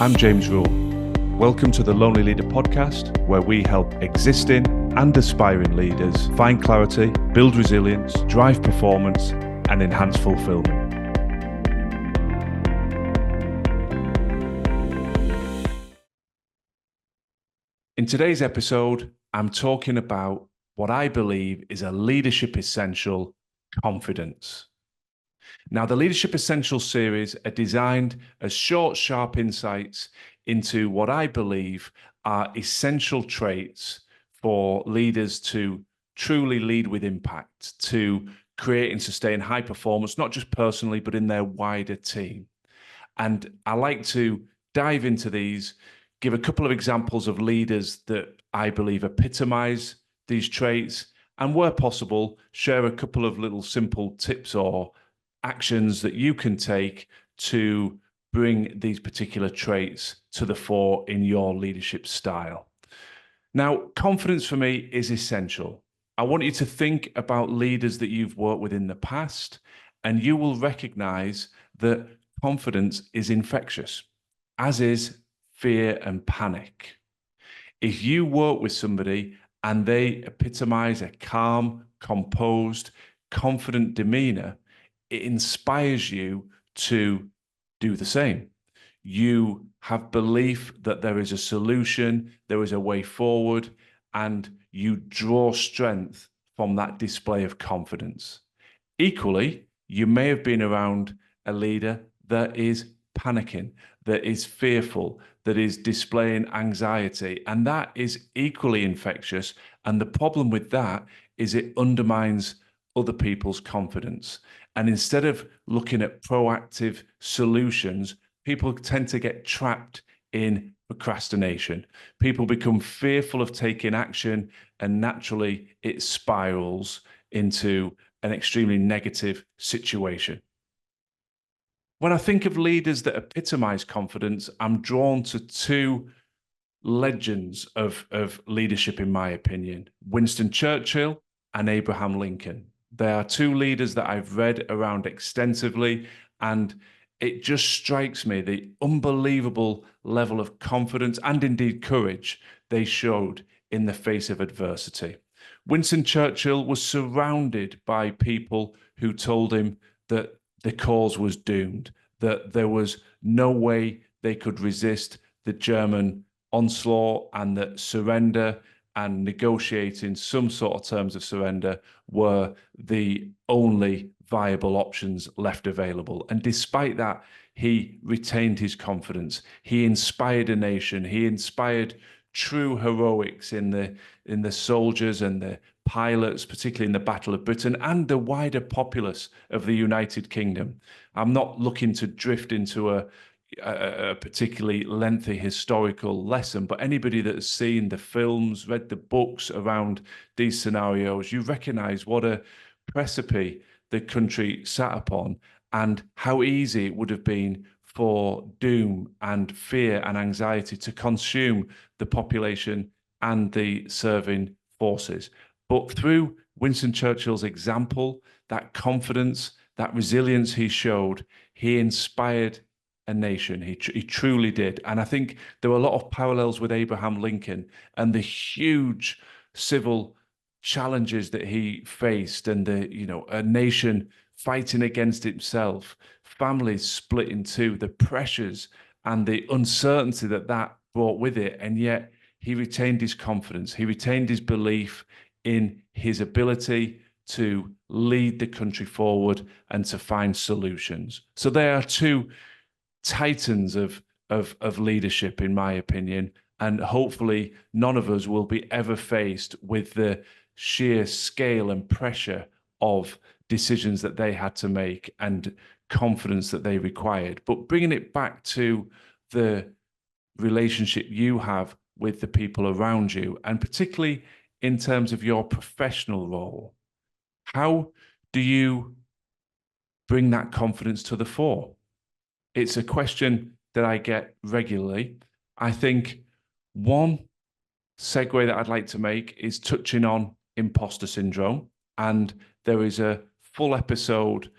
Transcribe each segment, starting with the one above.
I'm James Rule. Welcome to the Lonely Leader podcast, where we help existing and aspiring leaders find clarity, build resilience, drive performance, and enhance fulfillment. In today's episode, I'm talking about what I believe is a leadership essential: confidence. Now, the Leadership Essentials series are designed as short, sharp insights into what I believe are essential traits for leaders to truly lead with impact, to create and sustain high performance, not just personally, but in their wider team. And I like to dive into these, give a couple of examples of leaders that I believe epitomize these traits, and where possible, share a couple of little simple tips or actions that you can take to bring these particular traits to the fore in your leadership style. Now, confidence for me is essential. I want you to think about leaders that you've worked with in the past, and you will recognize that confidence is infectious, as is fear and panic. If you work with somebody and they epitomize a calm, composed, confident demeanor, it inspires you to do the same. You have belief that there is a solution, there is a way forward, and you draw strength from that display of confidence. Equally, you may have been around a leader that is panicking, that is fearful, that is displaying anxiety, and that is equally infectious. And the problem with that is it undermines other people's confidence. And instead of looking at proactive solutions, people tend to get trapped in procrastination. People become fearful of taking action, and naturally it spirals into an extremely negative situation. When I think of leaders that epitomize confidence, I'm drawn to two legends of leadership, in my opinion: Winston Churchill and Abraham Lincoln. They are two leaders that I've read around extensively, and it just strikes me the unbelievable level of confidence and indeed courage they showed in the face of adversity. Winston Churchill was surrounded by people who told him that the cause was doomed, that there was no way they could resist the German onslaught, and that surrender and negotiating some sort of terms of surrender were the only viable options left available. And despite that, he retained his confidence. He inspired a nation. He inspired true heroics in the soldiers and the pilots, particularly in the Battle of Britain, and the wider populace of the United Kingdom. I'm not looking to drift into a particularly lengthy historical lesson, but anybody that has seen the films, read the books around these scenarios, you recognize what a precipice the country sat upon, and how easy it would have been for doom and fear and anxiety to consume the population and the serving forces. But through Winston Churchill's example, that confidence, that resilience he showed, he inspired a nation. He truly did. And I think there were a lot of parallels with Abraham Lincoln and the huge civil challenges that he faced, and a nation fighting against itself, families split in two, the pressures and the uncertainty that brought with it. And yet he retained his confidence. He retained his belief in his ability to lead the country forward and to find solutions. So there are two titans of leadership, in my opinion, and hopefully none of us will be ever faced with the sheer scale and pressure of decisions that they had to make and confidence that they required. But bringing it back to the relationship you have with the people around you, and particularly in terms of your professional role, how do you bring that confidence to the fore? It's a question that I get regularly. I think one segue that I'd like to make is touching on imposter syndrome. And there is a full episode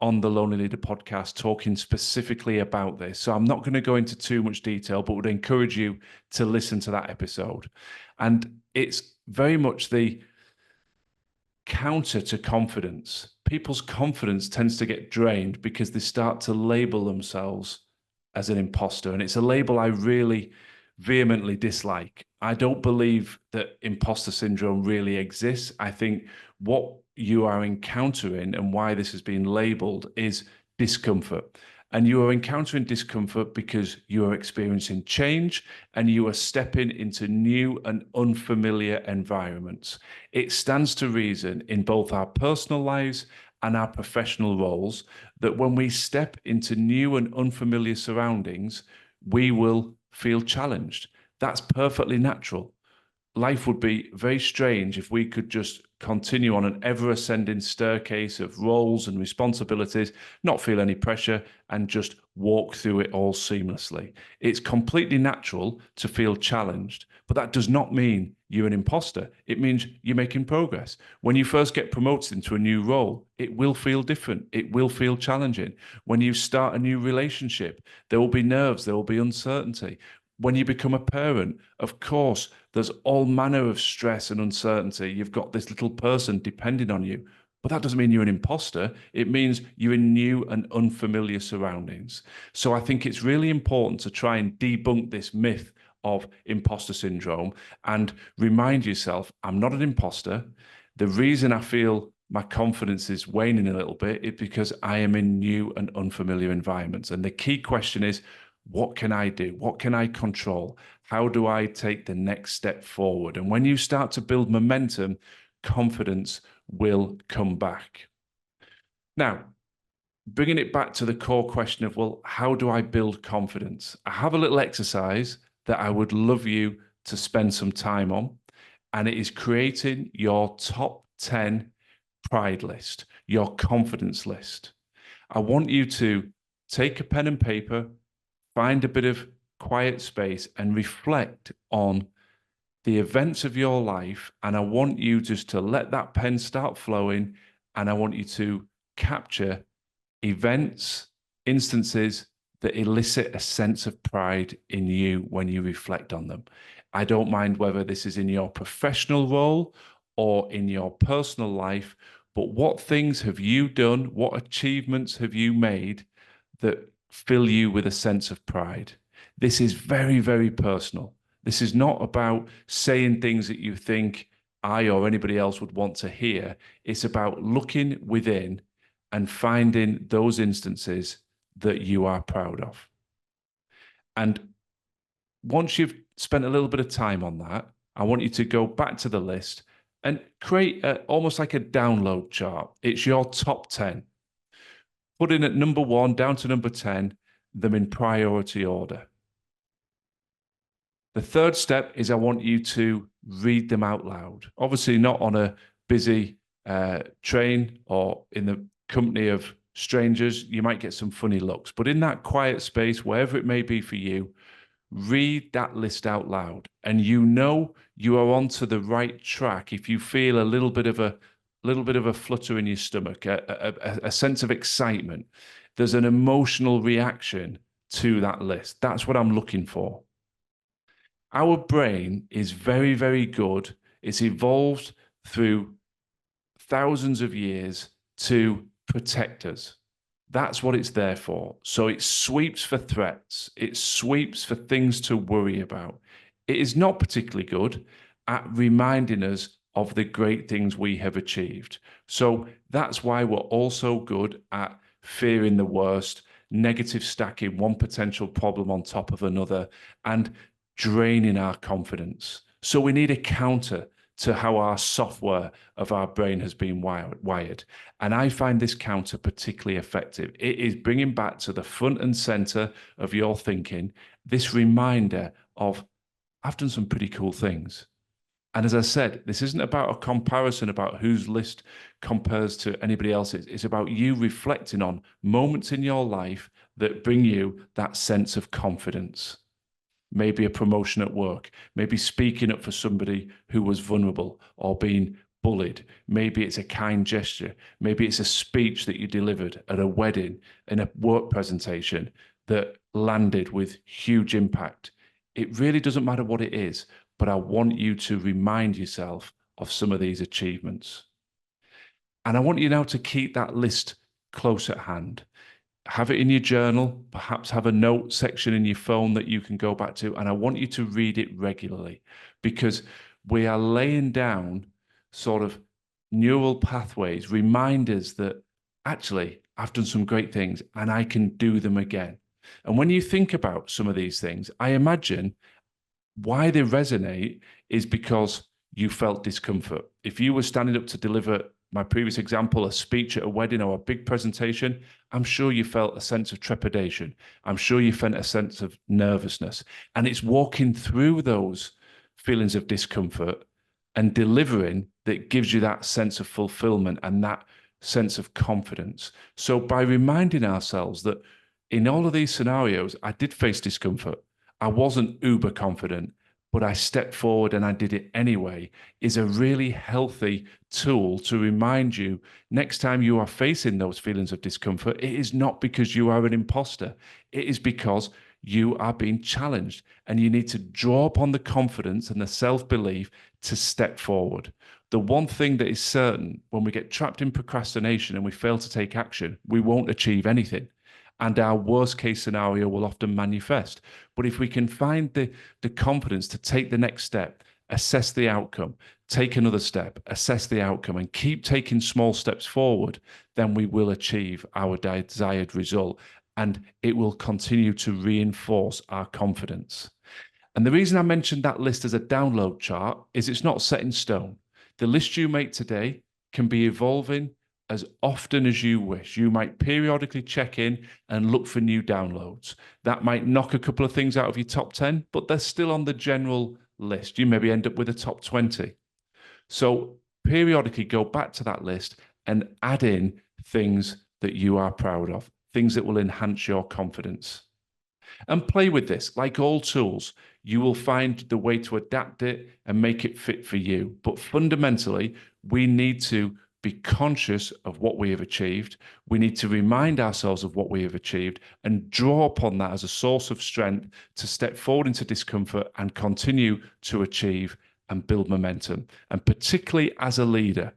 on the Lonely Leader podcast talking specifically about this. So I'm not going to go into too much detail, but would encourage you to listen to that episode. And it's very much the counter to confidence. People's confidence tends to get drained because they start to label themselves as an imposter. And it's a label I really vehemently dislike. I don't believe that imposter syndrome really exists. I think what you are encountering and why this has been labeled is discomfort. And you are encountering discomfort because you are experiencing change and you are stepping into new and unfamiliar environments. It stands to reason in both our personal lives and our professional roles that when we step into new and unfamiliar surroundings, we will feel challenged. That's perfectly natural. Life would be very strange if we could just continue on an ever ascending staircase of roles and responsibilities, not feel any pressure, and just walk through it all seamlessly. It's completely natural to feel challenged, but that does not mean you're an imposter. It means you're making progress. When you first get promoted into a new role, it will feel different. It will feel challenging. When you start a new relationship, there will be nerves, there will be uncertainty. When you become a parent, of course, there's all manner of stress and uncertainty. You've got this little person depending on you, but that doesn't mean you're an imposter. It means you're in new and unfamiliar surroundings. So I think it's really important to try and debunk this myth of imposter syndrome and remind yourself, I'm not an imposter. The reason I feel my confidence is waning a little bit is because I am in new and unfamiliar environments. And the key question is, what can I do? What can I control? How do I take the next step forward? And when you start to build momentum, confidence will come back. Now, bringing it back to the core question of, well, how do I build confidence? I have a little exercise that I would love you to spend some time on, and it is creating your top 10 pride list, your confidence list. I want you to take a pen and paper, find a bit of quiet space and reflect on the events of your life. And I want you just to let that pen start flowing. And I want you to capture events, instances that elicit a sense of pride in you when you reflect on them. I don't mind whether this is in your professional role or in your personal life, but what things have you done? What achievements have you made that fill you with a sense of pride? This is very, very personal. This is not about saying things that you think I or anybody else would want to hear. It's about looking within and finding those instances that you are proud of. And once you've spent a little bit of time on that, I want you to go back to the list and create almost like a download chart. It's your top 10. Put in at number 1 down to number 10, them in priority order. The third step is I want you to read them out loud. Obviously not on a busy train or in the company of strangers. You might get some funny looks, but in that quiet space, wherever it may be for you, read that list out loud. And you know you are onto the right track if you feel a little bit of a flutter in your stomach, a sense of excitement. There's an emotional reaction to that list. That's what I'm looking for. Our brain is very, very good. It's evolved through thousands of years to protect us. That's what it's there for. So it sweeps for threats. It sweeps for things to worry about. It is not particularly good at reminding us of the great things we have achieved. So that's why we're also good at fearing the worst, negative stacking one potential problem on top of another, and draining our confidence. So we need a counter to how our software of our brain has been wired. And I find this counter particularly effective. It is bringing back to the front and center of your thinking this reminder of, I've done some pretty cool things. And as I said, this isn't about a comparison about whose list compares to anybody else's. It's about you reflecting on moments in your life that bring you that sense of confidence. Maybe a promotion at work, maybe speaking up for somebody who was vulnerable or being bullied. Maybe it's a kind gesture. Maybe it's a speech that you delivered at a wedding, in a work presentation that landed with huge impact. It really doesn't matter what it is, but I want you to remind yourself of some of these achievements. And I want you now to keep that list close at hand. Have it in your journal, perhaps have a note section in your phone that you can go back to. And I want you to read it regularly, because we are laying down sort of neural pathways, reminders that actually I've done some great things and I can do them again. And when you think about some of these things, I imagine why they resonate is because you felt discomfort. If you were standing up to deliver, my previous example, a speech at a wedding or a big presentation, I'm sure you felt a sense of trepidation. I'm sure you felt a sense of nervousness. And it's walking through those feelings of discomfort and delivering that gives you that sense of fulfillment and that sense of confidence. So by reminding ourselves that in all of these scenarios, I did face discomfort. I wasn't uber confident, but I stepped forward and I did it anyway, is a really healthy tool to remind you next time you are facing those feelings of discomfort, it is not because you are an imposter. It is because you are being challenged and you need to draw upon the confidence and the self-belief to step forward. The one thing that is certain, when we get trapped in procrastination and we fail to take action, we won't achieve anything. And our worst case scenario will often manifest. But if we can find the confidence to take the next step, assess the outcome, take another step, assess the outcome, and keep taking small steps forward, then we will achieve our desired result. And it will continue to reinforce our confidence. And the reason I mentioned that list as a download chart is it's not set in stone. The list you make today can be evolving as often as you wish. You might periodically check in and look for new downloads. That might knock a couple of things out of your top 10, but they're still on the general list. You maybe end up with a top 20. So periodically go back to that list and add in things that you are proud of, things that will enhance your confidence. And play with this. Like all tools, you will find the way to adapt it and make it fit for you. But fundamentally, we need to be conscious of what we have achieved. We need to remind ourselves of what we have achieved and draw upon that as a source of strength to step forward into discomfort and continue to achieve and build momentum. And particularly as a leader,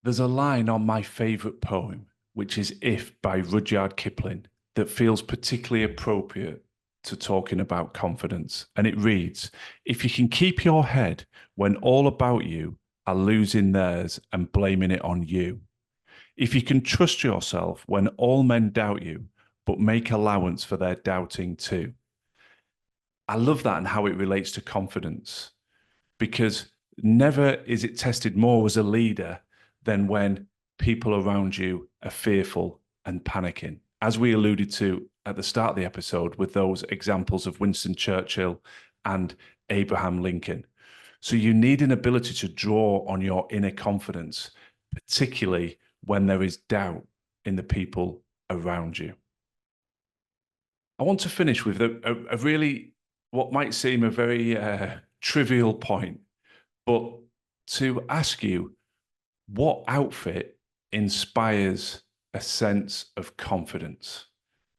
there's a line on my favorite poem, which is If by Rudyard Kipling, that feels particularly appropriate to talking about confidence. And it reads, if you can keep your head when all about you are losing theirs and blaming it on you. If you can trust yourself when all men doubt you, but make allowance for their doubting too. I love that and how it relates to confidence, because never is it tested more as a leader than when people around you are fearful and panicking. As we alluded to at the start of the episode with those examples of Winston Churchill and Abraham Lincoln. So you need an ability to draw on your inner confidence, particularly when there is doubt in the people around you. I want to finish with a really, what might seem a very trivial point, but to ask you, what outfit inspires a sense of confidence?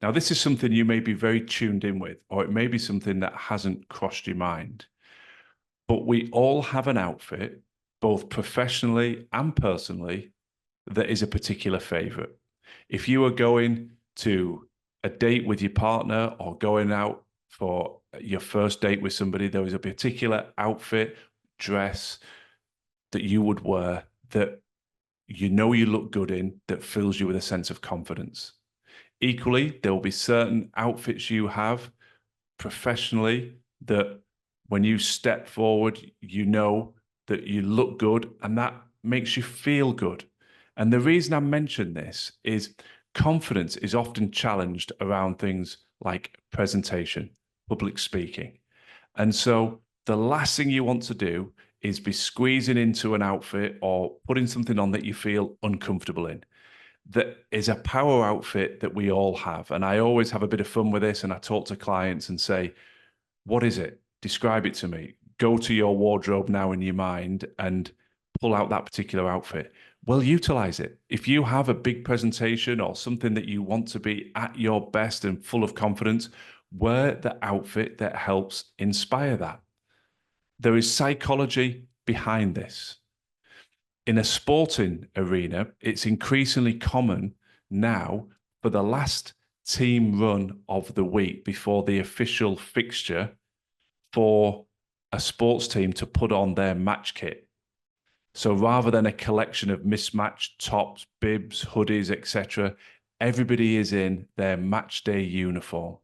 Now, this is something you may be very tuned in with, or it may be something that hasn't crossed your mind. But we all have an outfit, both professionally and personally, that is a particular favorite. If you are going to a date with your partner or going out for your first date with somebody, there is a particular outfit, dress that you would wear that you know you look good in, that fills you with a sense of confidence. Equally, there will be certain outfits you have professionally that when you step forward, you know that you look good and that makes you feel good. And the reason I mention this is confidence is often challenged around things like presentation, public speaking. And so the last thing you want to do is be squeezing into an outfit or putting something on that you feel uncomfortable in. That is a power outfit that we all have. And I always have a bit of fun with this. And I talk to clients and say, what is it? Describe it to me. Go to your wardrobe now in your mind and pull out that particular outfit. Well, utilize it. If you have a big presentation or something that you want to be at your best and full of confidence, wear the outfit that helps inspire that. There is psychology behind this. In a sporting arena, it's increasingly common now for the last team run of the week before the official fixture for a sports team to put on their match kit. So rather than a collection of mismatched tops, bibs, hoodies, etc., everybody is in their match day uniform.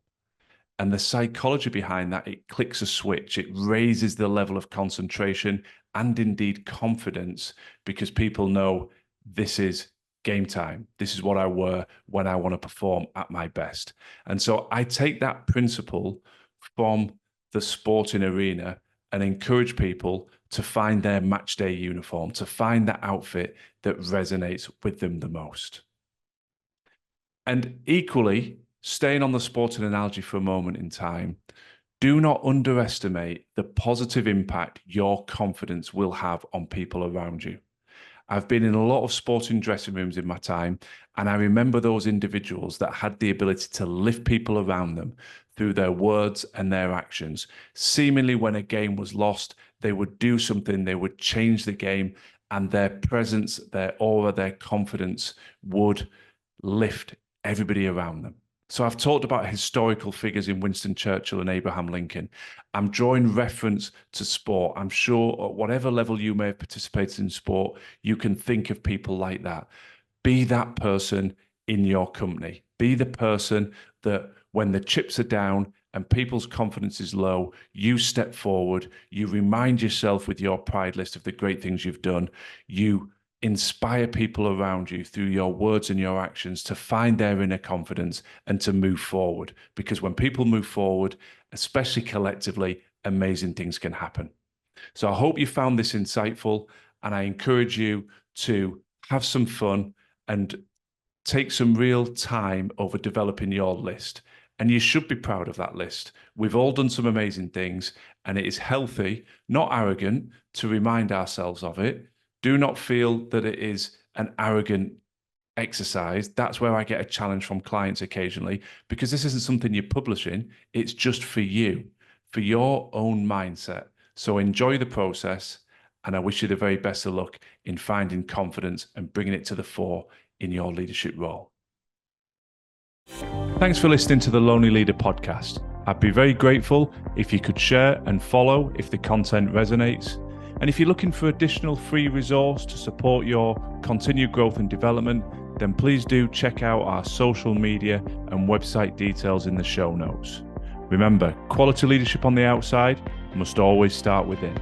And the psychology behind that, it clicks a switch. It raises the level of concentration and indeed confidence, because people know this is game time. This is what I wear when I want to perform at my best. And so I take that principle from the sporting arena and encourage people to find their match day uniform, to find that outfit that resonates with them the most. And equally, staying on the sporting analogy for a moment in time, do not underestimate the positive impact your confidence will have on people around you. I've been in a lot of sporting dressing rooms in my time, and I remember those individuals that had the ability to lift people around them through their words and their actions. Seemingly, when a game was lost, they would do something, they would change the game, and their presence, their aura, their confidence would lift everybody around them. So I've talked about historical figures in Winston Churchill and Abraham Lincoln. I'm drawing reference to sport. I'm sure at whatever level you may have participated in sport, you can think of people like that. Be that person in your company. Be the person that when the chips are down and people's confidence is low, you step forward, you remind yourself with your pride list of the great things you've done, you inspire people around you through your words and your actions to find their inner confidence and to move forward. Because when people move forward, especially collectively, amazing things can happen. So I hope you found this insightful, and I encourage you to have some fun and take some real time over developing your list. And you should be proud of that list. We've all done some amazing things, and it is healthy, not arrogant, to remind ourselves of it. Do not feel that it is an arrogant exercise. That's where I get a challenge from clients occasionally, because this isn't something you're publishing. It's just for you, for your own mindset. So enjoy the process, and I wish you the very best of luck in finding confidence and bringing it to the fore in your leadership role. Thanks for listening to the Lonely Leader podcast. I'd be very grateful if you could share and follow if the content resonates. And if you're looking for additional free resource to support your continued growth and development, then please do check out our social media and website details in the show notes. Remember, quality leadership on the outside must always start within.